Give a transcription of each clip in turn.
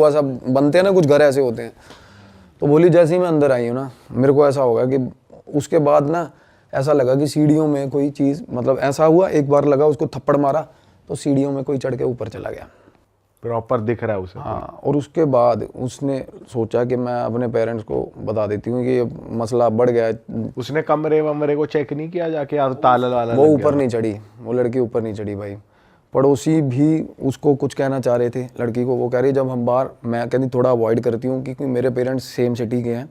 हुआ सब बनते हैं ना, कुछ घर ऐसे होते हैं। तो बोली जैसे ही मैं अंदर आई हूँ ना, मेरे को ऐसा होगा कि उसके बाद ना ऐसा लगा कि सीढ़ियों में कोई चीज़, मतलब ऐसा हुआ, एक बार लगा उसको थप्पड़ मारा तो सीढ़ियों में कोई चढ़ के ऊपर चला गया, प्रॉपर दिख रहा है उसे। हाँ। और उसके बाद उसने सोचा कि मैं अपने पेरेंट्स को बता देती हूँ कि ये मसला बढ़ गया है। उसने कमरे वमरे को चेक नहीं किया जाके, यार ताला वाला वो लग ऊपर गया? नहीं चढ़ी, वो लड़की ऊपर नहीं चढ़ी भाई। पड़ोसी भी उसको कुछ कहना चाह रहे थे लड़की को। वो कह रही जब हम बाहर, मैं कहती थोड़ा अवॉइड करती हूँ क्योंकि मेरे पेरेंट्स सेम सिटी के हैं,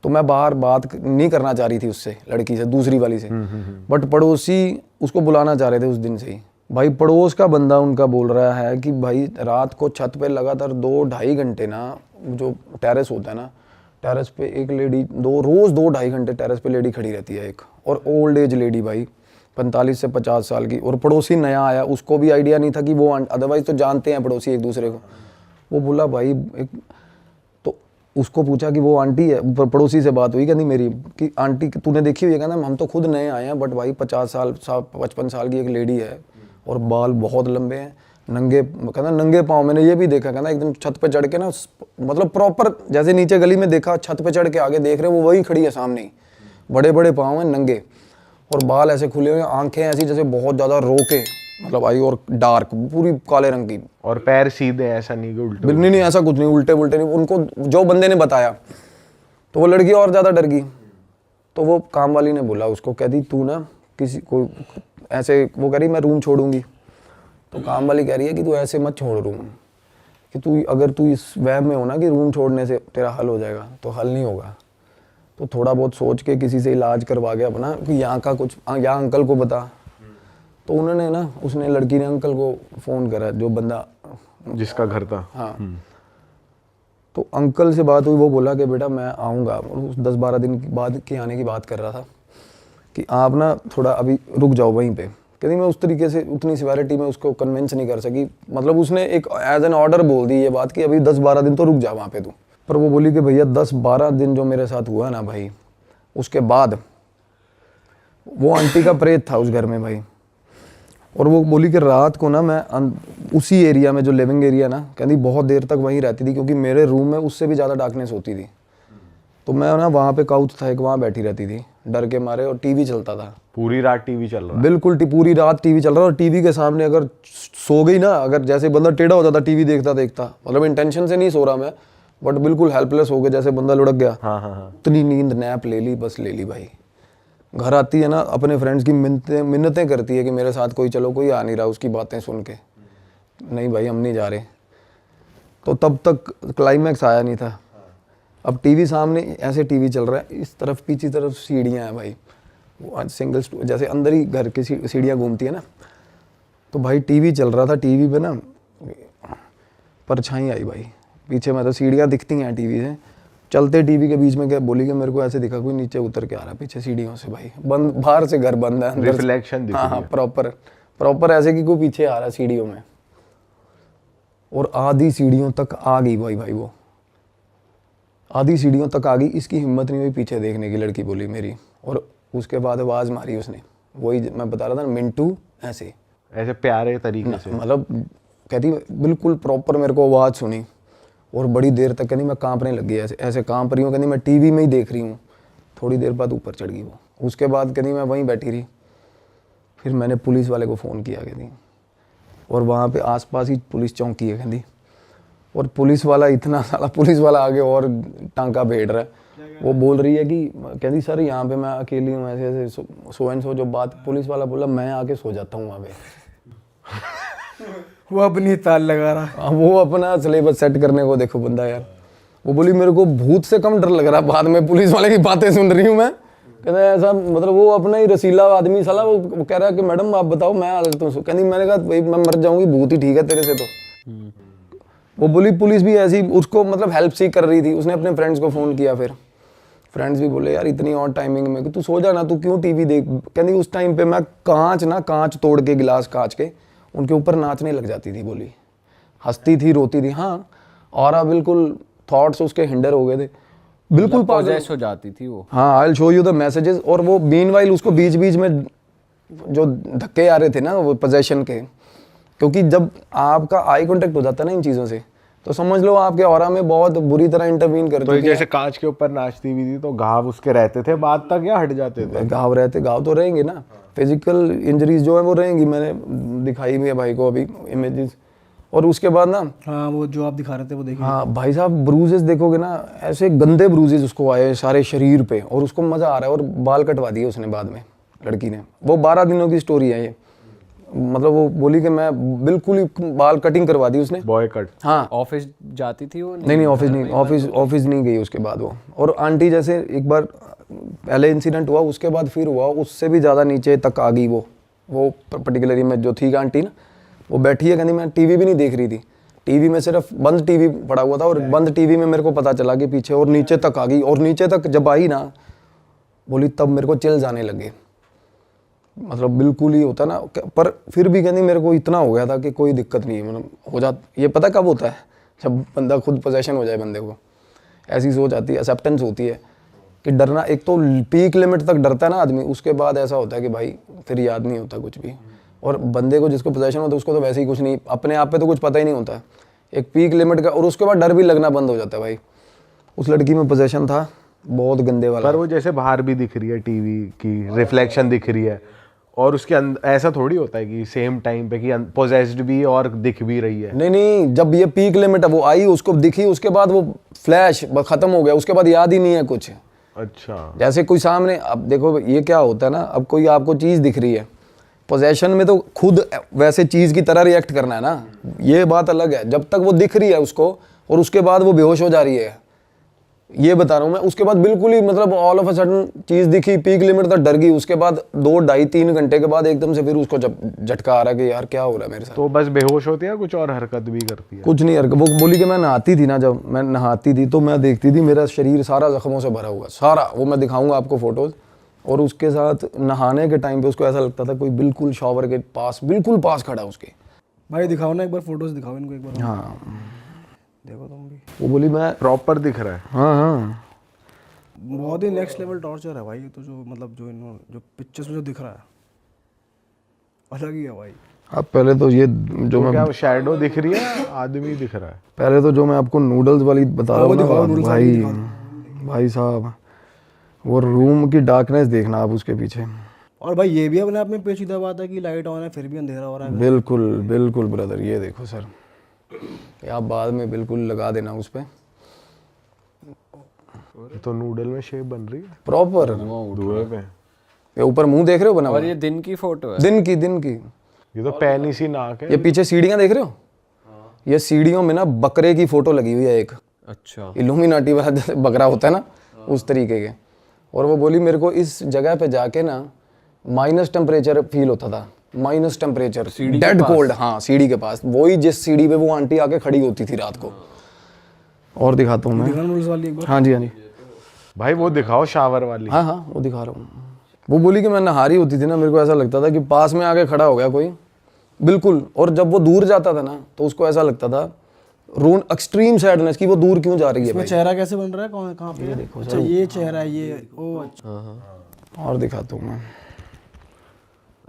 तो मैं बाहर बात नहीं करना चाह रही थी उससे, लड़की से, दूसरी वाली से। बट पड़ोसी उसको बुलाना चाह रहे थे उस दिन से ही। भाई पड़ोस का बंदा उनका बोल रहा है कि भाई रात को छत पे लगातार 2-2.5 घंटे ना, जो टेरेस होता है ना, टेरेस पे एक लेडी रोज 2-2.5 घंटे टेरेस पे लेडी खड़ी रहती है एक, और ओल्ड एज लेडी भाई 45 से 50 साल की। और पड़ोसी नया आया, उसको भी आइडिया नहीं था कि वो, अदरवाइज तो जानते हैं पड़ोसी एक दूसरे को। वो बोला भाई तो उसको पूछा कि वो आंटी है, पड़ोसी से बात हुई, कहती मेरी, कि आंटी तूने देखी हुई है? कहना हम तो खुद नए आए हैं, बट भाई 50 साल 55 साल की एक लेडी है और बाल बहुत लंबे हैं, नंगे, कहना नंगे पाँव। मैंने ये भी देखा, कहना एकदम छत पे चढ़ के ना, मतलब प्रॉपर जैसे नीचे गली में देखा, छत पे चढ़ के आगे देख रहे हैं, वो वही खड़ी है सामने ही, बड़े बड़े पाँव हैं, नंगे, और बाल ऐसे खुले हुए, आंखें ऐसी जैसे बहुत ज़्यादा रोके, मतलब आई, और डार्क पूरी काले रंग की, और पैर सीधे, ऐसा नहीं कि उल्टे? नहीं नहीं ऐसा कुछ नहीं, उल्टे उल्टे नहीं। उनको जो बंदे ने बताया तो वो लड़की और ज़्यादा डर गई। तो वो काम वाली ने बोला उसको, कहती तू ना किसी को ऐसे, वो कह रही मैं रूम छोड़ूंगी। तो काम वाली कह रही है कि तू ऐसे मत छोड़ रूम, कि तू अगर तू इस वहम में हो ना कि रूम छोड़ने से तेरा हल हो जाएगा, तो हल नहीं होगा। तो थोड़ा बहुत सोच के किसी से इलाज करवा के अपना, कि यहाँ का कुछ, यहाँ अंकल को बता। तो उन्होंने ना, उसने, लड़की ने अंकल को फ़ोन करा, जो बंदा जिसका घर था। हाँ। तो अंकल से बात हुई, वो बोला कि बेटा मैं आऊँगा। 10-12 दिन के बाद के आने की बात कर रहा था, कि आप ना थोड़ा अभी रुक जाओ वहीं पे। कहती मैं उस तरीके से उतनी सिवेरिटी में उसको कन्विंस नहीं कर सकी, मतलब उसने एक एज एन ऑर्डर बोल दी ये बात कि अभी 10-12 दिन तो रुक जा वहाँ पे तू। पर वो बोली कि भैया 10-12 दिन जो मेरे साथ हुआ ना भाई, उसके बाद वो आंटी का प्रेत था उस घर में भाई। और वो बोली कि रात को ना मैं उसी एरिया में, जो लिविंग एरिया ना, कहती बहुत देर तक वहीं रहती थी, क्योंकि मेरे रूम में उससे भी ज़्यादा डार्कनेस होती थी। तो मैं ना वहाँ पे काउच था एक, वहाँ बैठी रहती थी डर के मारे, और टीवी चलता था पूरी रात। टीवी चल रहा? बिल्कुल पूरी रात टीवी चल रहा है। और टीवी के सामने अगर सो गई ना, अगर जैसे बंदा टेढ़ा हो जाता टीवी देखता देखता, मतलब इंटेंशन से नहीं सो रहा मैं, बट बिल्कुल हेल्पलेस हो गया, जैसे बंदा लुढ़क गया। हाँ। इतनी नींद नैप ले ली, बस ले ली भाई। घर आती है ना, अपने फ्रेंड्स की मिन्नतें करती है कि मेरे साथ कोई चलो, कोई आ नहीं रहा, उसकी बातें सुन के, नहीं भाई हम नहीं जा रहे। तो तब तक क्लाइमैक्स आया नहीं था। अब टीवी सामने ऐसे टीवी चल रहा है, इस तरफ पीछे तरफ सीढ़ियाँ हैं भाई, वो आज सिंगल जैसे अंदर ही घर की सीढ़ियाँ घूमती है ना, तो भाई टीवी चल रहा था, टीवी पे ना परछाई आई भाई पीछे, मतलब सीढ़ियाँ दिखती हैं टीवी से, चलते टीवी के बीच में क्या बोली कि मेरे को ऐसे दिखा कोई नीचे उतर के आ रहा है पीछे सीढ़ियों से भाई, बंद, बाहर से घर बंद है, रिफ्लेक्शन दिख रही है। हाँ प्रॉपर ऐसे कि कोई पीछे आ रहा है सीढ़ियों में। और आधी सीढ़ियों तक आ गई भाई वो आधी सीढ़ियों तक आ गई, इसकी हिम्मत नहीं हुई पीछे देखने की, लड़की बोली मेरी। और उसके बाद आवाज़ मारी उसने, वही मैं बता रहा था मिंटू, ऐसे प्यारे तरीके से, मतलब कहती बिल्कुल प्रॉपर मेरे को आवाज़ सुनी। और बड़ी देर तक कहती मैं कांपने लग गई, ऐसे कांप रही हूँ, कहती मैं टीवी में ही देख रही हूँ। थोड़ी देर बाद ऊपर चढ़ गई वो। उसके बाद कहती मैं वहीं बैठी रही। फिर मैंने पुलिस वाले को फ़ोन किया कहती, और वहाँ पे आसपास ही पुलिस चौकी है कहती, और पुलिस वाला इतना सारा पुलिस वाला आगे और टांका भेड़ रहा है। वो बोल रही है कि कहती सर यहाँ पे मैं अकेली हूँ, ऐसे ऐसे सो एंड सो, जो बात पुलिस वाला बोला मैं आके सो जाता हूँ वहाँ पे। वो अपनी ताल लगा रहा, वो अपना सिलेबस सेट करने को देखो बंदा यार। वो बोली मेरे को भूत से कम डर लग रहा बाद में, पुलिस वाले की बातें सुन रही हूँ मैं। कहता है ऐसा, मतलब वो अपना ही रसीला आदमी साला, वो कह रहा है कि मैडम आप बताओ मैं आ जाता हूँ। कहती मैंने कहा भाई मैं मर जाऊंगी, भूत ही ठीक है तेरे से तो। वो बोली पुलिस भी ऐसी उसको मतलब हेल्प सी कर रही थी। उसने अपने फ्रेंड्स को फ़ोन किया, फिर फ्रेंड्स भी बोले यार इतनी और टाइमिंग में कि तू सो जा ना, तू क्यों टीवी देख। कहती उस टाइम पे मैं कांच तोड़ के, गिलास कांच के उनके ऊपर नाचने लग जाती थी। बोली हंसती थी, रोती थी। हाँ, और बिल्कुल थॉट्स उसके हिंडर हो गए थे, बिल्कुल पॉजेस हो जाती थी वो। हाँ, I will show you the messages. और वो मीनवाइल उसको बीच बीच में जो धक्के आ रहे थे ना वो पोजेशन के, क्योंकि जब आपका आई कांटेक्ट हो जाता है ना इन चीज़ों से, तो समझ लो आपके ऑरा में बहुत बुरी तरह इंटरवीन कर तो ये चुकी है। जैसे कांच के ऊपर नाचती हुई थी तो घाव उसके रहते थे बाद तक या हट जाते थे? घाव रहते, घाव तो रहेंगे ना, फिजिकल इंजरीज जो है वो रहेंगी। मैंने दिखाई भी है भाई को अभी इमेजेस। और उसके बाद ना, हाँ वो जो आप दिखा रहे थे वो देखिए। हाँ भाई साहब, ब्रूजेस देखोगे ना, ऐसे गंदे ब्रूजेस उसको आए सारे शरीर पे, और उसको मजा आ रहा है। और बाल कटवा दिए उसने बाद में, लड़की ने। वो 12 दिनों की स्टोरी है ये। मतलब वो बोली कि मैं बिल्कुल ही बाल कटिंग करवा दी उसने। Boy cut. हाँ, ऑफिस जाती थी वो? नहीं ऑफिस नहीं गई उसके बाद वो। और आंटी जैसे एक बार पहले इंसिडेंट हुआ, उसके बाद फिर हुआ, उससे भी ज़्यादा नीचे तक आ गई वो पर्टिकुलरली में जो थी आंटी ना, वो बैठी है, कहती मैं टीवी भी नहीं देख रही थी, टीवी में सिर्फ बंद टीवी पड़ा हुआ था, और बंद टीवी में मेरे को पता चला कि पीछे, और नीचे तक आ गई। और नीचे तक जब आई ना, बोली तब मेरे को चिल्स आने लगे। मतलब बिल्कुल ही होता ना, पर फिर भी कहती मेरे को इतना हो गया था कि कोई दिक्कत नहीं है। मतलब हो जा, ये पता कब होता है? जब बंदा खुद पोजेशन हो जाए बंदे को, ऐसी सोच आती है, एक्सेप्टेंस होती है कि डरना। एक तो पीक लिमिट तक डरता है ना आदमी, उसके बाद ऐसा होता है कि भाई फिर याद नहीं होता कुछ भी। और बंदे को जिसको पोजेशन होता है उसको तो वैसे ही कुछ नहीं, अपने आप पे तो कुछ पता ही नहीं होता, एक पीक लिमिट का, और उसके बाद डर भी लगना बंद हो जाता है भाई। उस लड़की में पोजेशन था बहुत गंदे वाला। पर वो जैसे बाहर भी दिख रही है, टीवी की रिफ्लेक्शन दिख रही है, और उसके अंदर ऐसा थोड़ी होता है कि सेम टाइम पे कि पोजेस्ड भी और दिख भी रही है। नहीं, जब ये पीक लिमिट है, वो आई, उसको दिखी, उसके बाद वो फ्लैश खत्म हो गया, उसके बाद याद ही नहीं है कुछ। अच्छा। जैसे कोई सामने, अब देखो ये क्या होता है ना, अब कोई आपको चीज़ दिख रही है, पोजेशन में तो खुद वैसे चीज़ की तरह रिएक्ट करना है ना, ये बात अलग है। जब तक वो दिख रही है उसको, और उसके बाद वो बेहोश हो जा रही है, ये बता रहा हूँ मैं। उसके बाद बिल्कुल ही मतलब ऑल ऑफ अ सडन चीज़ दिखी, पीक लिमिट तक डर गई, उसके बाद 2, 2.5, 3 घंटे के बाद एकदम से फिर उसको जब झटका आ रहा है कि यार क्या हो रहा है मेरे साथ। तो बस बेहोश होती है, कुछ और हरकत भी करती है? कुछ नहीं हरकत। वो बोली कि मैं नहाती थी ना, जब मैं नहाती थी तो मैं देखती थी मेरा शरीर सारा जख्मों से भरा हुआ, सारा। वो मैं दिखाऊंगा आपको फोटोज। और उसके साथ नहाने के टाइम पे उसको ऐसा लगता था कोई बिल्कुल शॉवर के पास, बिल्कुल पास खड़ा उसके। भाई दिखाओ ना एक बार, फोटोज दिखाओ इनको एक बार। हाँ, देखो तुम भी, वो बोली मैं, प्रॉपर दिख रहा है। हाँ, बहुत ही नेक्स्ट लेवल टॉर्चर है भाई ये तो, जो मतलब जो इन्होंने जो पिक्चर्स में जो दिख रहा है अलग ही है भाई। अब पहले तो ये जो तो मैं, क्या शैडो दिख रही है, आदमी दिख रहा है? पहले तो जो मैं आपको नूडल्स वाली बता रहा हूँ दिखाओ, ना noodles भाई, वाली भाई साहब, वो रूम की डार्कनेस देखना आप उसके पीछे। और भाई ये भी अपने आप में पेचीदा बात है कि लाइट ऑन है फिर भी अंधेरा हो रहा है। बिल्कुल बिल्कुल ब्रदर, ये देखो सर, ये आप बाद में बिल्कुल लगा देना उस पर तो नूडल में शेप बन रही है प्रॉपर। धुएं पे। ये ऊपर मुंह देख रहे हो बना हुआ? और ये दिन की फोटो है? दिन की। ये तो पैनी सी नाक है। ये पीछे सीढ़ियाँ देख रहे हो? ये सीढ़ियों में ना बकरे की फोटो लगी हुई है एक, अच्छा। इल्यूमिनाटी वाला जैसे बकरा होता है ना, उस तरीके के। और वो बोली मेरे को इस जगह पे जाके ना माइनस टेम्परेचर फील होता था, माइनस टेम्परेचर, डेड कोल्ड। हाँ, सीढ़ी के पास, वही जिस सीढ़ी पे वो आंटी आके खड़ी होती थी रात को। और दिखाता हूँ मैं। नूडल्स वाली एक बार। हाँ जी, हाँ जी, भाई वो दिखाओ शावर वाली। हाँ हाँ, वो दिखा रहा हूँ। वो बोली कि मैं नहारी होती थी ना, मेरे को ऐसा लगता था कि पास में आके खड़ा हो गया कोई, बिल्कुल। और जब वो दूर जाता था ना तो उसको ऐसा लगता था रोन, एक्सट्रीम सैडनेस की, वो दूर क्यों जा रही है भाई। चेहरा कैसे बन रहा है, कौन कहाँ पे? देखो अच्छा, ये चेहरा है ये। ओ अच्छा। और दिखाता हूँ मैं,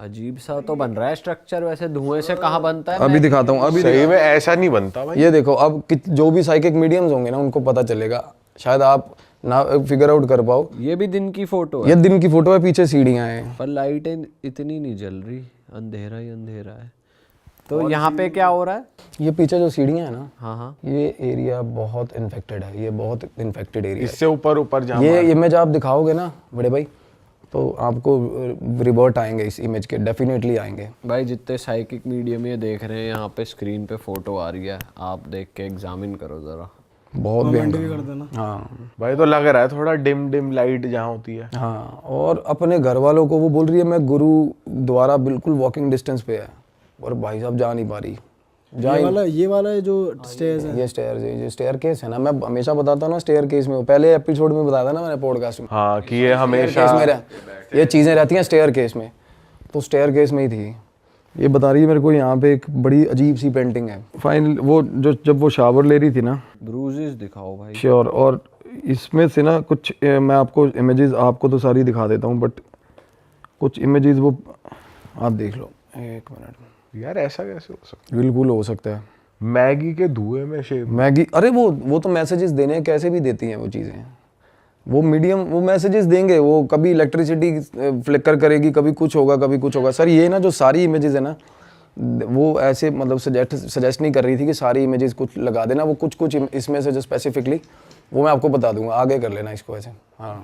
अजीब सा तो बन रहा है स्ट्रक्चर। वैसे धुएं से कहाँ बनता है? अभी दिखाता हूँ। अभी सही में ऐसा नहीं बनता भाई। ये देखो, अब जो भी साइकिक मीडियम्स होंगे ना उनको पता चलेगा, शायद आप ना फिगर आउट कर पाओ। ये भी दिन की फोटो है? ये दिन की फोटो है, पीछे सीढ़ियाँ हैं। पर लाइटें इतनी नहीं जल रही, अंधेरा ही अंधेरा है। तो यहाँ पे क्या हो रहा है? ये पीछे जो सीढ़ियाँ हैं ना, हाँ हाँ, ये एरिया बहुत इन्फेक्टेड है, ये बहुत इन्फेक्टेड एरिया इससे ऊपर ऊपर जहाँ है। ये इमेज आप दिखाओगे ना बड़े भाई, तो आपको रिवर्ट आएंगे इस इमेज के, डेफिनेटली आएंगे। भाई जितने साइकिक मीडियम ये देख रहे हैं, यहाँ पे स्क्रीन पे फोटो आ रही है, आप देख के एग्जामिन करो जरा। बहुत कमेंट भी भयंकर। कर देना। हाँ भाई तो लग रहा है थोड़ा डिम लाइट जहाँ होती है। हाँ, और अपने घर वालों को वो बोल रही है मैं गुरु द्वारा बिल्कुल वॉकिंग डिस्टेंस पे है, और भाई साहब जा नहीं पा रही। ये वाला है जो स्टेयर्स है। ये स्टेयर केस है ना, मैं हमेशा बताता हूँ ना स्टेयर केस में, पहले एपिसोड में बताया था ना मैंने पॉडकास्ट में। हाँ कि ये हमेशा केस में ये चीज़ें रहती हैं स्टेयर केस में, तो स्टेयर केस में ही थी। ये बता रही है मेरे को यहाँ पे एक बड़ी अजीब सी पेंटिंग है। फाइनल वो जो जब वो शावर ले रही थी ना, ब्रूजेस दिखाओ भाई। श्योर। और इसमें से ना कुछ मैं आपको इमेजेस आपको तो सारी दिखा देता हूँ, बट कुछ इमेजेस वो आप देख लो। एक मिनट, यार ऐसा कैसे हो सकता बिल्कुल हो सकता है। मैगी के धुएं में शेप। मैगी, अरे वो तो मैसेजेस देने हैं, कैसे भी देती हैं वो चीज़ें। वो मीडियम, वो मैसेजेस देंगे, वो कभी इलेक्ट्रिसिटी फ्लिकर करेगी, कभी कुछ होगा, कभी कुछ होगा। सर ये ना जो सारी इमेजेस है ना, वो ऐसे मतलब सजेस्ट नहीं कर रही थी कि सारी इमेजेस कुछ लगा देना, वो कुछ कुछ इसमें से जो स्पेसिफिकली वो मैं आपको बता दूंगा, आगे कर लेना इसको ऐसे। हाँ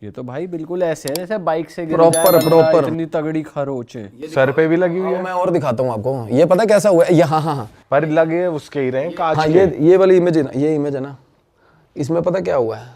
ये तो भाई बिल्कुल ऐसे है जैसे बाइक से गिर Proper, जाए बंदा, proper। इतनी तगड़ी खरोच है। सर पे भी लगी हुई है, मैं और दिखाता हूँ आपको, ये पता कैसा हुआ है, ये हाँ हाँ हाँ पर लगे उसके ही रहे कांच हाँ, के। ये वाली इमेज है ना, ये इमेज है ना, इसमें पता क्या हुआ है,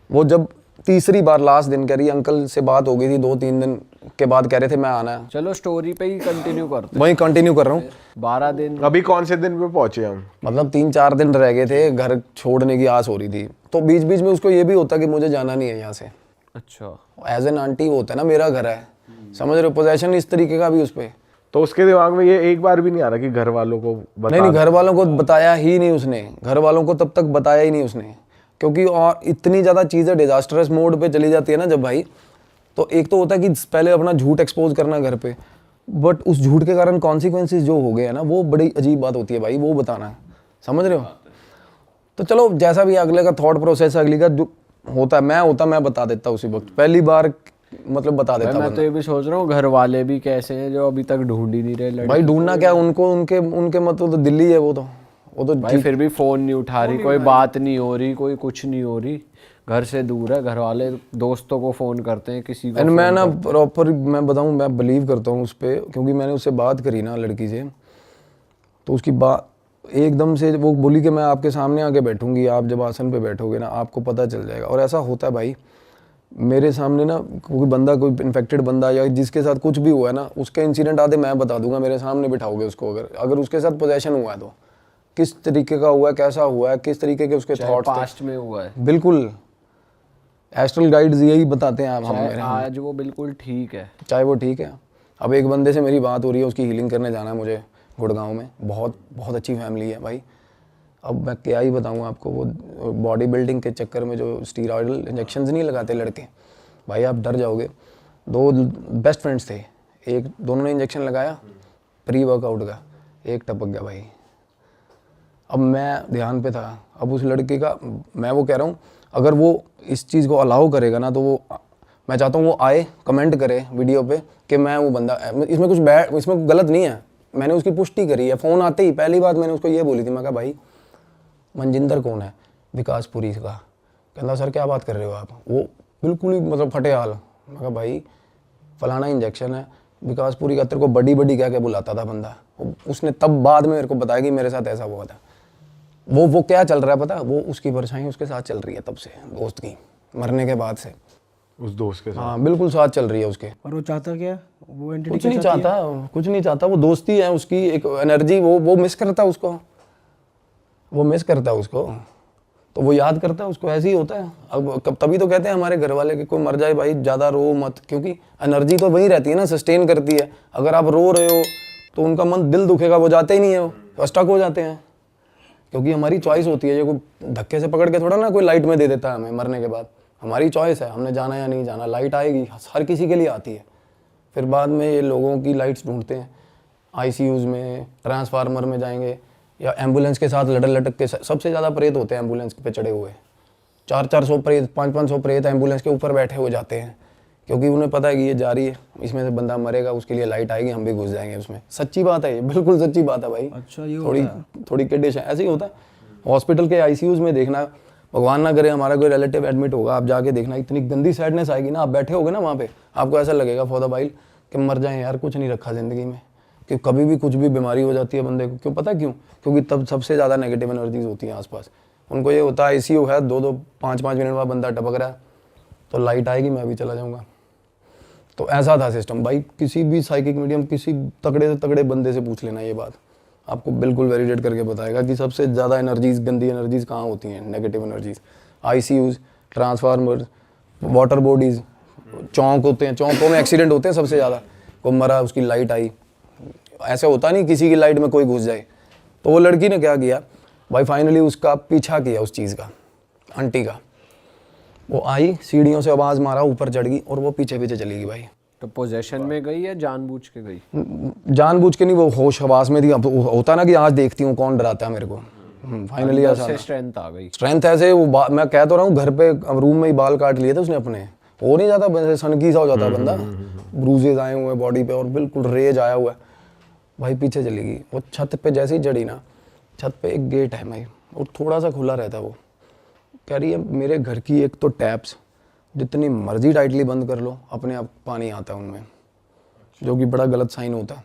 वो जब तीसरी बार लास्ट दिन कह रही अंकल से बात हो गई थी, 2-3 दिन के बाद कह रहे थे मैं आना है, चलो स्टोरी पे ही कंटिन्यू करते वही कंटिन्यू कर रहा हूँ। 12 दिन। अभी कौन से दिन पे पहुंचे हम? मतलब 3-4 दिन रह गए थे, घर छोड़ने की आस हो रही थी, तो बीच बीच में उसको ये भी होता कि मुझे जाना नहीं है यहाँ से। अच्छा, एज एन आंटी वो होता है ना, मेरा घर है, समझ रहे हो, पोजेशन इस तरीके का भी उस पर। तो उसके दिमाग में ये एक बार भी नहीं आ रहा कि घर वालों को बता नहीं, घर वालों को बताया ही नहीं उसने, घर वालों को तब तक बताया ही नहीं उसने, क्योंकि और इतनी ज़्यादा चीज़ें डिजास्टरस मोड पे चली जाती है ना जब भाई, तो एक तो होता है कि पहले अपना झूठ एक्सपोज करना घर पे, बट उस झूठ के कारण कॉन्सिक्वेंसेस जो हो गए हैं ना, वो बड़ी अजीब बात होती है भाई, वो बताना, समझ रहे हो। तो चलो जैसा भी अगले का थॉट प्रोसेस, अगली का जो होता है, मैं बता देता उसी वक्त, पहली बार मतलब बता देता। मैं तो ये भी सोच रहा हूँ घर वाले भी कैसे हैं जो अभी तक ढूंढ ही नहीं रहे लड़की। भाई ढूंढना क्या, उनको उनके मतलब तो दिल्ली है, वो तो भाई फिर भी फोन नहीं उठा रही, कोई बात नहीं हो रही, कोई कुछ नहीं हो रही, घर से दूर है, घर वाले दोस्तों को फोन करते हैं, किसी को। एंड मैं ना प्रॉपर मैं बताऊं, मैं बिलीव करता हूँ उस पर, क्योंकि मैंने उससे बात करी ना लड़की से, तो उसकी बात एकदम से वो बोली कि मैं आपके सामने आके बैठूंगी, आप जब आसन पे बैठोगे ना आपको पता चल जाएगा। और ऐसा होता है भाई, मेरे सामने ना कोई बंदा, कोई इन्फेक्टेड बंदा या जिसके साथ कुछ भी हुआ है ना, उसके इंसिडेंट आधे मैं बता दूंगा, मेरे सामने बिठाओगे उसको, अगर उसके साथ पोजेशन हुआ है तो किस तरीके का हुआ है, कैसा हुआ है, किस तरीके के उसके थॉट्स पास्ट में हुआ है। बिल्कुल एस्ट्रल गाइड्स यही बताते हैं हम मेरे, आज वो बिल्कुल ठीक है, चाहे वो ठीक है। अब एक बंदे से मेरी बात हो रही है, उसकी हीलिंग करने जाना है मुझे गुड़गांव में, बहुत बहुत अच्छी फैमिली है भाई। अब मैं क्या ही बताऊँ आपको, वो बॉडी बिल्डिंग के चक्कर में जो स्टीरॉयडल इंजेक्शंस नहीं लगाते लड़के, भाई आप डर जाओगे। 2 बेस्ट फ्रेंड्स थे, दोनों ने इंजेक्शन लगाया प्री वर्कआउट का, एक टपक गया भाई। अब मैं ध्यान पे था, अब उस लड़के का मैं वो कह रहा हूँ, अगर वो इस चीज़ को अलाउ करेगा ना, तो वो मैं चाहता हूँ वो आए कमेंट करे वीडियो पे कि मैं वो बंदा, इसमें गलत नहीं है, मैंने उसकी पुष्टि करी है। फ़ोन आते ही पहली बात मैंने उसको ये बोली थी, मैं कहा भाई मनजिंदर कौन है, विकासपुरी का। कहता सर क्या बात कर रहे हो आप, वो बिल्कुल ही मतलब फटे हाल। मैं कहा भाई फलाना इंजेक्शन है विकासपुरी का, तेरे को बड़ी बड़ी कह के बुलाता था बंदा। उसने तब बाद में मेरे को बताया कि मेरे साथ ऐसा हुआ था। वो क्या चल रहा है पता, वो उसकी परछाई उसके साथ चल रही है तब से, दोस्त की मरने के बाद से, उस दोस्त के साथ। हाँ बिल्कुल साथ चल रही है उसके। और वो चाहता क्या, वो एंटिटी कुछ नहीं चाहता, कुछ नहीं चाहता, वो दोस्ती है उसकी, एक एनर्जी, वो मिस करता है उसको, वो मिस करता है उसको, तो वो याद करता है उसको, ऐसे ही होता है। अब तभी तो कहते हैं हमारे घर वाले कि कोई मर जाए भाई ज़्यादा रो मत, क्योंकि एनर्जी तो वही रहती है ना, सस्टेन करती है। अगर आप रो रहे हो तो उनका मन, दिल दुखेगा, वो जाते ही नहीं है, वो स्टक हो जाते हैं, क्योंकि हमारी चॉइस होती है। ये कोई धक्के से पकड़ के थोड़ा ना कोई लाइट में दे देता है हमें मरने के बाद, हमारी चॉइस है, हमने जाना या नहीं जाना। लाइट आएगी, हर किसी के लिए आती है। फिर बाद में ये लोगों की लाइट्स ढूंढते हैं, आईसीयूज़ में, ट्रांसफार्मर में जाएंगे, या एम्बुलेंस के साथ लटक लटक के। सबसे ज़्यादा प्रेत होते हैं एम्बुलेंस पे चढ़े हुए, 400 प्रेत, 500 प्रेत एम्बुलेंस के ऊपर बैठे हुए जाते हैं, क्योंकि उन्हें पता है कि ये जा रही है, इसमें से बंदा मरेगा, उसके लिए लाइट आएगी, हम भी घुस जाएंगे उसमें। सच्ची बात है ये, बिल्कुल सच्ची बात है भाई। अच्छा, ये थोड़ी कंडीशन ऐसे ही होता है। हॉस्पिटल के आईसीयूज़ में देखना, भगवान ना करे हमारा कोई रिलेटिव एडमिट होगा, आप जाके देखना, इतनी गंदी सैडनेस आएगी ना, आप बैठे होगे ना वहाँ पे, आपको ऐसा लगेगा फॉर द वाइल कि मर जाएं यार, कुछ नहीं रखा ज़िंदगी में, कि कभी भी कुछ भी बीमारी हो जाती है बंदे को। क्यों पता क्यों? क्योंकि तब सबसे ज़्यादा नेगेटिव एनर्जीज होती हैं आसपास। उनको ये होता है आईसीयू है, 2-2, 5-5 मिनट बाद बंदा टपक रहा है, तो लाइट आएगी, मैं भी चला जाऊँगा। तो ऐसा था सिस्टम भाई। किसी भी साइकिक मीडियम, किसी तगड़े से तगड़े बंदे से पूछ लेना, ये बात आपको बिल्कुल वैलिडेट करके बताएगा कि सबसे ज़्यादा एनर्जीज, गंदी एनर्जीज कहाँ होती हैं, negative energies. ICUs, transformer, water bodies, चौक होते हैं, चौकों में एक्सीडेंट होते हैं सबसे ज़्यादा। कोई मरा, उसकी लाइट आई, ऐसे होता नहीं किसी की लाइट में कोई घुस जाए। तो वो लड़की ने क्या किया भाई, फाइनली उसका पीछा किया उस चीज़ का, आंटी का। वो आई, सीढ़ियों से आवाज़ मारा, ऊपर चढ़ गई और वो पीछे पीछे चली गई भाई। तो पोजेशन में गई या जानबूझ के गई? जानबूझ के नहीं, वो होश हवास में थी। अब होता ना कि आज देखती हूँ कौन डराता है मेरे को। फाइनली अंदर ऐसा से स्ट्रेंथ आ गई। स्ट्रेंथ ऐसे वो मैं कह तो रहा हूँ, घर पे रूम में ही बाल काट लिए थे उसने अपने। हो नहीं जाता वैसे सनकी सा हो जाता है बंदा, ब्रूजेज आए हुए हैं बॉडी पे और बिल्कुल रेज आया हुआ है भाई। पीछे चली गई वो, छत पे जैसे ही चढ़ी ना, छत पे एक गेट है भाई और थोड़ा सा खुला रहता है वो। कह रही है मेरे घर की एक तो टैप्स जितनी मर्जी टाइटली बंद कर लो अपने आप पानी आता है उनमें, जो कि बड़ा गलत साइन होता है।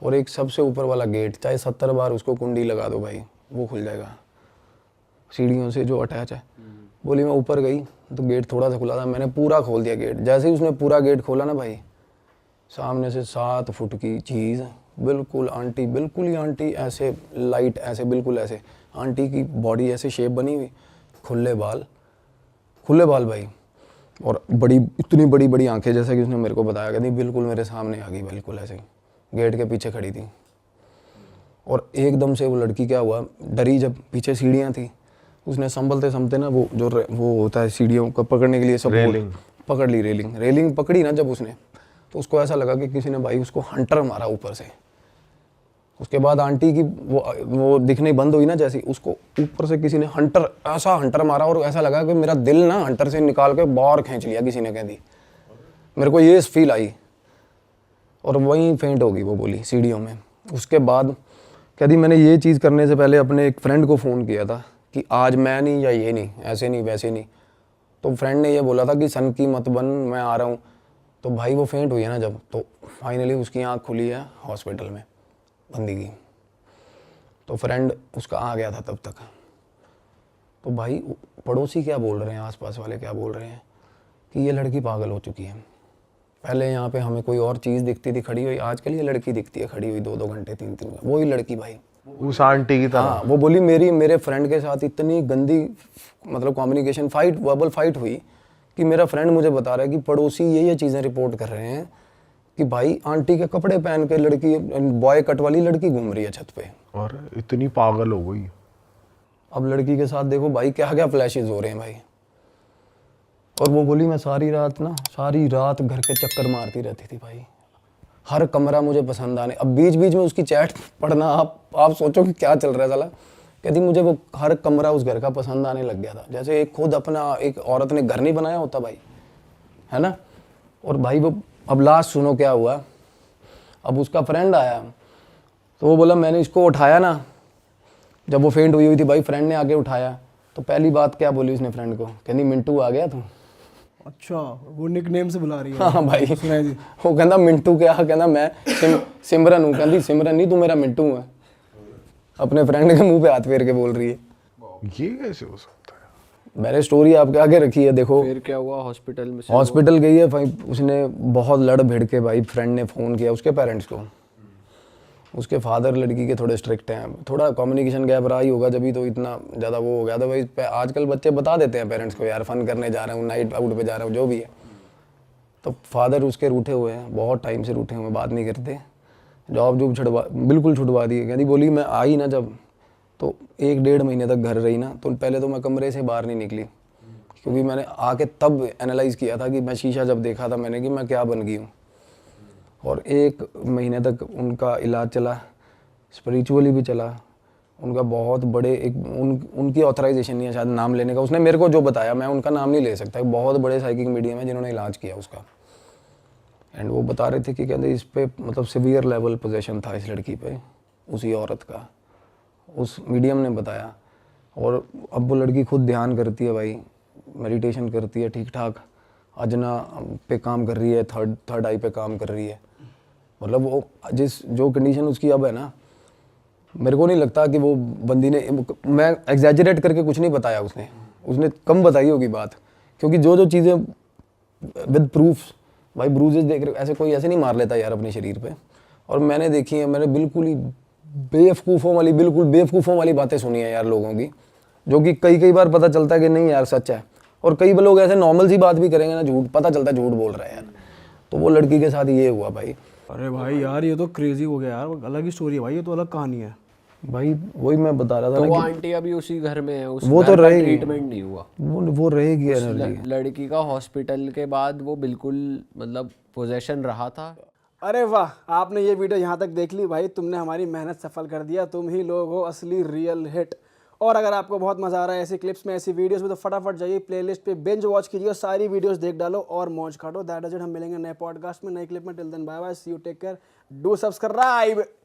और एक सबसे ऊपर वाला गेट चाहे 70 बार उसको कुंडी लगा दो भाई वो खुल जाएगा, सीढ़ियों से जो अटैच है। बोली मैं ऊपर गई तो गेट थोड़ा सा खुला था, मैंने पूरा खोल दिया गेट। जैसे ही उसने पूरा गेट खोला ना भाई, सामने से 7 फुट की चीज़, बिल्कुल आंटी, बिल्कुल ही आंटी, ऐसे लाइट ऐसे बिल्कुल ऐसे आंटी की बॉडी ऐसे शेप बनी हुई, खुले बाल भाई, और बड़ी इतनी बड़ी बड़ी आंखें, जैसा कि उसने मेरे को बताया। कहती बिल्कुल मेरे सामने आ गई, बिल्कुल ऐसे गेट के पीछे खड़ी थी। और एकदम से वो लड़की क्या हुआ, डरी, जब पीछे सीढ़ियाँ थी उसने संभलते ना वो होता है सीढ़ियों को पकड़ने के लिए सब पकड़ ली, रेलिंग पकड़ी ना जब उसने, तो उसको ऐसा लगा कि किसी ने भाई उसको हंटर मारा ऊपर से। उसके बाद आंटी की वो दिखनी बंद हुई ना, जैसे उसको ऊपर से किसी ने ऐसा हंटर मारा और ऐसा लगा कि मेरा दिल ना हंटर से निकाल के बाहर खींच लिया किसी ने। कह दी मेरे को ये फील आई और वहीं फेंट होगी वो, बोली सीढ़ियों में। उसके बाद कह दी मैंने ये चीज़ करने से पहले अपने एक फ्रेंड को फ़ोन किया था कि आज मैं नहीं या ये नहीं, ऐसे नहीं वैसे नहीं। तो फ्रेंड ने ये बोला था कि सन की मत बन, मैं आ रहा हूँ। तो भाई वो फेंट हुई है ना जब, तो फाइनली उसकी आँख खुली है हॉस्पिटल में बंदी की। तो फ्रेंड उसका आ गया था तब तक। तो भाई पड़ोसी क्या बोल रहे हैं, आसपास वाले क्या बोल रहे हैं कि ये लड़की पागल हो चुकी है। पहले यहाँ पे हमें कोई और चीज़ दिखती थी खड़ी हुई, आजकल ये लड़की दिखती है खड़ी हुई 2-2 घंटे 3-3 घंटे, वही लड़की भाई उस आंटी की तरह। हाँ, वो बोली मेरे फ्रेंड के साथ इतनी गंदी मतलब कम्युनिकेशन फाइट, वर्बल फाइट हुई कि मेरा फ्रेंड मुझे बता रहा है कि पड़ोसी ये चीज़ें रिपोर्ट कर रहे हैं कि भाई आंटी के कपड़े पहन के लड़की, बॉय कट वाली लड़की घूम रही है छत पे, और इतनी पागल हो गई। अब लड़की के साथ देखो भाई क्या क्या फ्लैशेस हो रहे हैं भाई। और वो बोली मैं सारी रात घर के चक्कर मारती रहती थी भाई, हर कमरा मुझे पसंद आने। अब बीच बीच में उसकी चैट पढ़ना, आप सोचो कि क्या चल रहा है साला। कहती मुझे वो हर कमरा उस घर का पसंद आने लग गया था, जैसे एक खुद अपना एक औरत ने घर नहीं बनाया होता भाई, है ना। और भाई वो अब लास्ट सुनो क्या हुआ। अब उसका फ्रेंड आया तो वो बोला मैंने इसको उठाया ना, जब वो फेंट हुई थी भाई, फ्रेंड ने आके उठाया तो पहली बात क्या बोली उसने फ्रेंड को, कहनी मिंटू आ गया तू। अच्छा, वो निकनेम से बुला रही है। हाँ भाई, सुनाई दी। वो कहना मिंटू क्या, कहना मैं सिमरन हूँ। कहती सिमरन नहीं, तू मेरा मिंटू है। अपने फ्रेंड के मुंह पे हाथ फेर के बोल रही है। ये कैसे हो सकता है? मैंने स्टोरी आपके आगे रखी है, देखो। फिर क्या हुआ हॉस्पिटल में? हॉस्पिटल गई है भाई, उसने बहुत लड़ भिड़ के भाई, फ्रेंड ने फ़ोन किया उसके पेरेंट्स को। उसके फादर लड़की के थोड़े स्ट्रिक्ट हैं, थोड़ा कम्युनिकेशन गैप रहा ही होगा, जब ही तो इतना ज़्यादा वो हो गया था भाई। आजकल बच्चे बता देते हैं पेरेंट्स को यार फ़न करने जा रहा हूँ, नाइट आउट पे जा रहा हूँ, जो भी है। तो फादर उसके रूठे हुए हैं, बहुत टाइम से रूठे हुए, बात नहीं करते। जॉब बिल्कुल छुड़वा दी। कहती बोली मैं आई ना जब, तो 1-1.5 महीने तक घर रही ना, तो पहले तो मैं कमरे से बाहर नहीं निकली, क्योंकि मैंने आके तब एनालाइज़ किया था कि मैं शीशा जब देखा था मैंने कि मैं क्या बन गई हूँ। और 1 महीने तक उनका इलाज चला, स्पिरिचुअली भी चला। उनका बहुत बड़े उनकी ऑथराइजेशन नहीं है शायद नाम लेने का, उसने मेरे को जो बताया, मैं उनका नाम नहीं ले सकता, बहुत बड़े साइकिक मीडियम है जिन्होंने इलाज किया उसका। एंड वो बता रहे थे कि कहते इस पे मतलब सीवियर लेवल पोजेशन था इस लड़की पे, उसी औरत का, उस मीडियम ने बताया। और अब वो लड़की खुद ध्यान करती है भाई, मेडिटेशन करती है ठीक ठाक, अजना पे काम कर रही है, थर्ड आई पे काम कर रही है। मतलब वो जो कंडीशन उसकी अब है ना, मेरे को नहीं लगता कि वो बंदी ने, मैं एग्जैजरेट करके कुछ नहीं बताया, उसने कम बताई होगी बात, क्योंकि जो चीज़ें विद प्रूफ्स भाई, ब्रूजेस देख रहे, ऐसे कोई ऐसे नहीं मार लेता यार अपने शरीर पे। और मैंने देखी है, मैंने बिल्कुल ही बिल्कुल बेवकूफ़ों वाली बातें सुनी है यार लोगों की, जो कि कई बार पता चलता है कि नहीं यार सच है। और कई लोग ऐसे नॉर्मल सी बात भी करेंगे ना, झूठ पता चलता है झूठ बोल रहा है यार। तो वो लड़की के साथ ये हुआ भाई। अरे भाई यार ये तो क्रेजी हो गया यार, अलग ही स्टोरी है भाई, ये तो अलग कहानी है। भाई वही मैं बता रहा था तो ना वो कि आंटी अभी उसी घर में है, उस वो घर तो का रहेगी। ट्रीटमेंट नहीं हुआ। वो रहेगी एनर्जी। लड़की का हॉस्पिटल के बाद वो बिल्कुल मतलब पोजेशन रहा था। अरे वाह, आपने ये वीडियो यहाँ तक देख ली भाई, तुमने हमारी मेहनत सफल कर दिया, तुम ही लोग हो असली रियल हिट। और अगर आपको बहुत मजा आ रहा है ऐसी क्लिप्स में, ऐसी वीडियोस में, तो फटाफट जाइए प्लेलिस्ट पे बिंज वॉच कीजिए और सारी वीडियोस देख डालो और मौज काटो। That is it. हम मिलेंगे नए पॉडकास्ट में, नए क्लिप में। Till then bye bye, see you, take care, do subscribe.